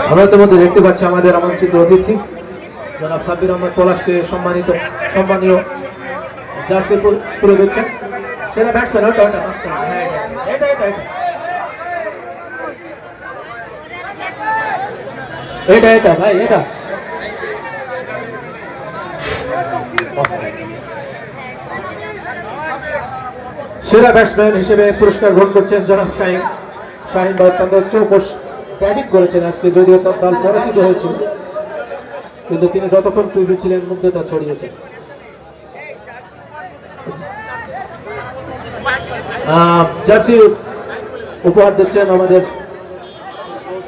আমরা ইতিমধ্যে দেখতে পাচ্ছি আমাদের আমন্ত্রিত অতিথি জনাব সাব্বির আহমদ পলাশকে সম্মানীয় জার্সি তুলে দিচ্ছেন। সেটা ব্যাটসম্যান ওটা এটা ভাই এটা সেরা ব্যাটসম্যান হিসেবে পুরস্কার গ্রহণ করছেন জনাব শাহিন ভাই। অত্যন্ত চৌকস ব্যাটিং করেছেন আজকে, যদিও তার দল পরাজিত হয়েছিল, কিন্তু তিনি যতক্ষণ ক্রিজে ছিলেন মুগ্ধতা ছড়িয়েছেন। জার্সি উপহার দিচ্ছেন আমাদের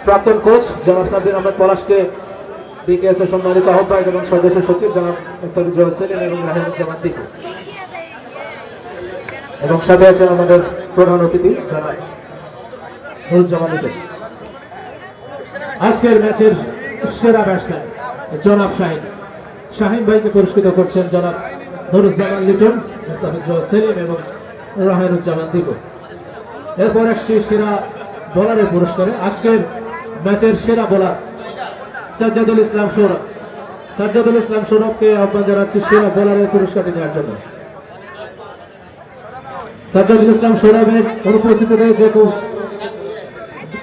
প্রাক্তন কোচ জনাব সাব্বির আহমদ পলাশকে বিকেএস এর সম্মানিত আহ্বায়ক এবং সদস্য সচিব জনাব মুস্তাফিজুর সেলিম এবং রাহিনুজ্জামান দীপু, এবং সাথে আছেন আমাদের প্রধান অতিথি জনাব নুরুজ্জামান লিটন। আজকের ম্যাচের সেরা ব্যাটসম্যান জনাব শাহিন ভাইকে পুরস্কৃত করছেন জনাব নুরুজ্জামান লিটন, মুস্তাফিজুর সেলিম এবং রাহিনুজ্জামান দীপু। এরপর আসছি সেরা বোলারের পুরস্কারে। আজকের ম্যাচের সেরা বোলার সাজ্জাদুল ইসলাম সৌরভকে আহ্বান জানাচ্ছি সেরা বোলারের পুরস্কারটি নেওয়ার জন্য। সাজ্জাদুল ইসলাম সৌরভের অনুপস্থিতিতে যেহেতু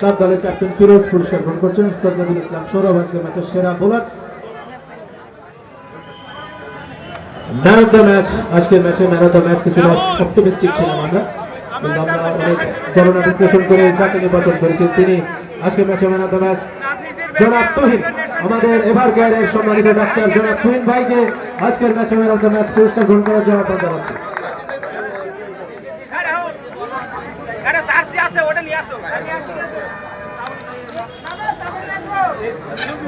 তার দলের ক্যাপ্টেন ফিরোজ পুরস্কার গ্রহণ করছেন। সাজ্জাদুল ইসলাম সৌরভ আজকের ম্যাচের সেরা bowler. Man of the match, আজকের ম্যাচে ম্যান অফ দ্য ম্যাচ কিছুটা অপটিমিস্টিক ছিলাম আমরা, কিন্তু আমরা অনেক গণনা বিশ্লেষণ করে যাকে নির্বাচন করেছি তিনি আজকের ম্যাচে ম্যান অফ দ্য ম্যাচ জনাব তুহিন, আমাদের এভার কেয়ারের সম্মানিত ডাক্তার জনাব তুহিন ভাইকে আজকের ম্যাচে ম্যান অফ দ্য ম্যাচ পুরস্কার গ্রহণ করার জন্য আহ্বান জানাচ্ছি।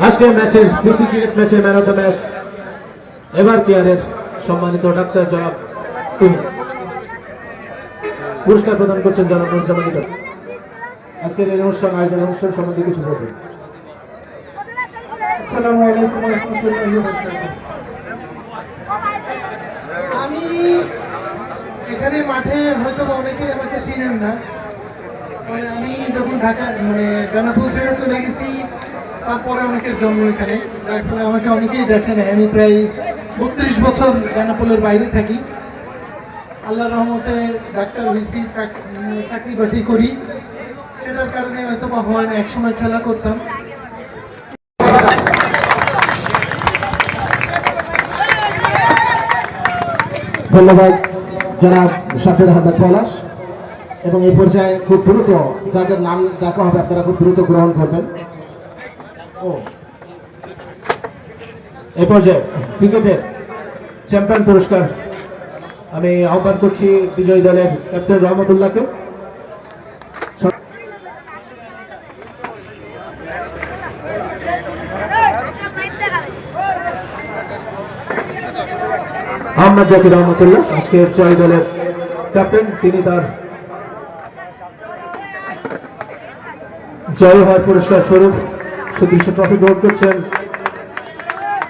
আজকের ম্যাচের ক্রিকেট ম্যাচে man of the match ever কেয়ারের সম্মানিত ডাক্তার জনাব তুহিন, পুরস্কার প্রদান করছেন জনাব নুরুজ্জামান লিটন। আজকের এই অনুষ্ঠান সম্বন্ধে কিছু বলবেন। আসসালামু আলাইকুম ওয়া রাহমাতুল্লাহি ওয়া বারাকাতুহু। আমি এখানে মাঠে হয়তো অনেকে আমাকে চিনেন না, আমি যখন ঢাকা বেনাপোল ছেড়ে চলে গেছি তারপরে অনেকের জন্ম এখানে, যার ফলে আমাকে অনেকেই দেখে নেয়। আমি প্রায় 32 বছর বেনাপোলের বাইরে থাকি। আল্লাহর রহমতে ডাক্তার হয়েছি, চাকরি বাকরি করি, সেটার কারণে হয়তো বা হয় না। একসময় খেলা করতাম। ধন্যবাদ জনাব সাব্বির আহমদ পলাশ। এবং এই পর্যায়ে খুব দ্রুত যাদের নাম ডাকা হবে আপনারা খুব দ্রুত গ্রহণ করবেন। এই পর্যায়ে ক্রিকেটের চ্যাম্পিয়ন পুরস্কার আমি আহ্বান করছি বিজয়ী দলের ক্যাপ্টেন রহমতুল্লাহকে। আহমদ জাকির রহমতুল্লাহ আজকের জয় দলের ক্যাপ্টেন, তিনি তার জয় হওয়ার পুরস্কার স্বরূপ সুদৃশ্য ট্রফি গ্রহণ করছেন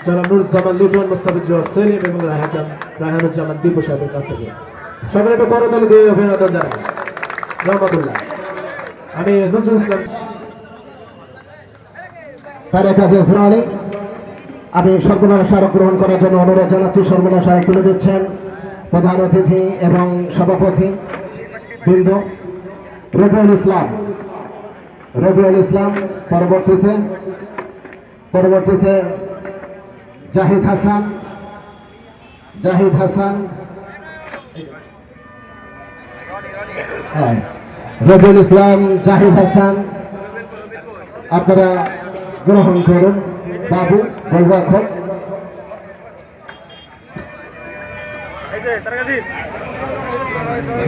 জনাব নুরুজ্জামান লিটন, মুস্তাফিজুর সেলিম এবং রাহিনুজ্জামান দীপু সাহেবের কাছ থেকে। সবাই একটা বড় দলে দিয়ে অভিনন্দন জানাই রহমতুল্লাহ। আমি নজরুল ইসলাম আমি সর্বনাশ স্মারক গ্রহণ করার জন্য অনুরোধ জানাচ্ছি। সর্বনাশ স্মারক তুলে দিচ্ছেন প্রধান অতিথি এবং সভাপতি বৃন্দ রবিউল ইসলাম, পরবর্তীতে জাহিদ হাসান, রবিউল ইসলাম, জাহিদ হাসান আপনারা গ্রহণ করুন। বাবু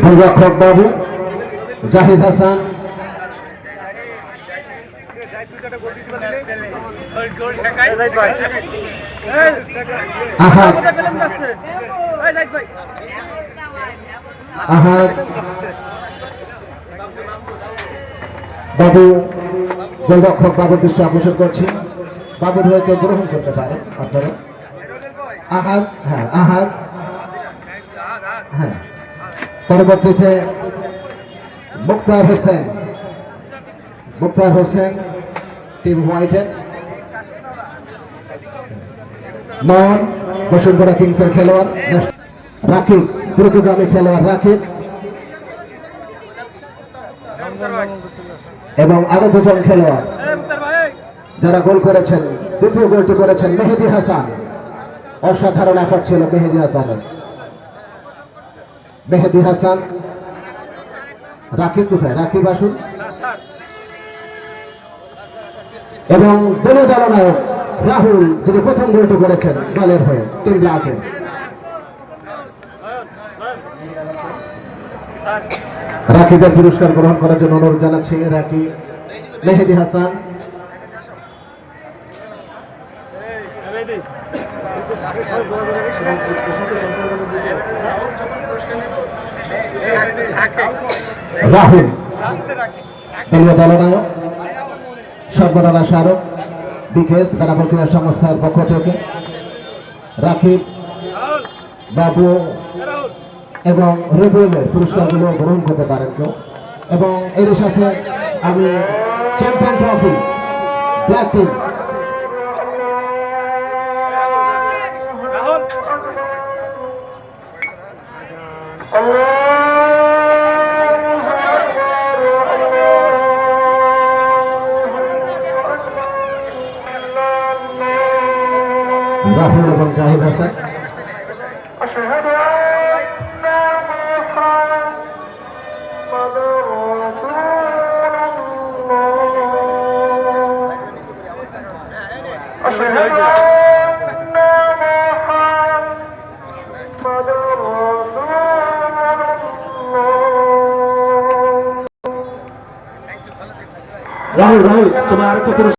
গোলরক্ষক, বাবু জাহিদ হাসান, আহাদ বাবু গোলরক্ষক বাবুর দৃষ্টি আকর্ষণ করছি। বাবুর হয়তো গ্রহণ করতে পারে আপনারা। আহাদ, পরবর্তীতে মুক্তার হোসেন টিম হোয়াইটের। নয়ন বসুন্ধরা কিংসের খেলোয়াড়, রাকিব দ্রুতগামী খেলোয়াড় রাকিব, এবং আরো দুজন খেলোয়াড় যারা গোল করেছেন। দ্বিতীয় গোলটি করেছেন মেহেদী হাসান। অসাধারণ এফার্ট ছিল মেহেদী হাসানের। মেহেদী হাসান, রাকিব কোথায়? রাকিব আসুন। এবং দলীয় দলনায়ক রাহুল, যিনি প্রথম গোলটি করেছেন দলের হয়ে টিম ব্ল্যাকের। রাকিবের পুরস্কার গ্রহণ করার জন্য অনুরোধ জানাচ্ছি রাকিব, মেহেদী হাসান। রাহুল দলীয় দলনায়ক, সর্বনারা স্মারক বিকেএস বেনাপোল ক্রীড়া সংস্থার পক্ষ থেকে রাকিব বাবু এবং রেবুলের পুরস্কারগুলো গ্রহণ করতে পারেন কেউ। এবং এর সাথে আমি champion trophy black team Rahul এবং জাহিদ হাসান। রাহুল তোমার আরেকটা পুরস্কার।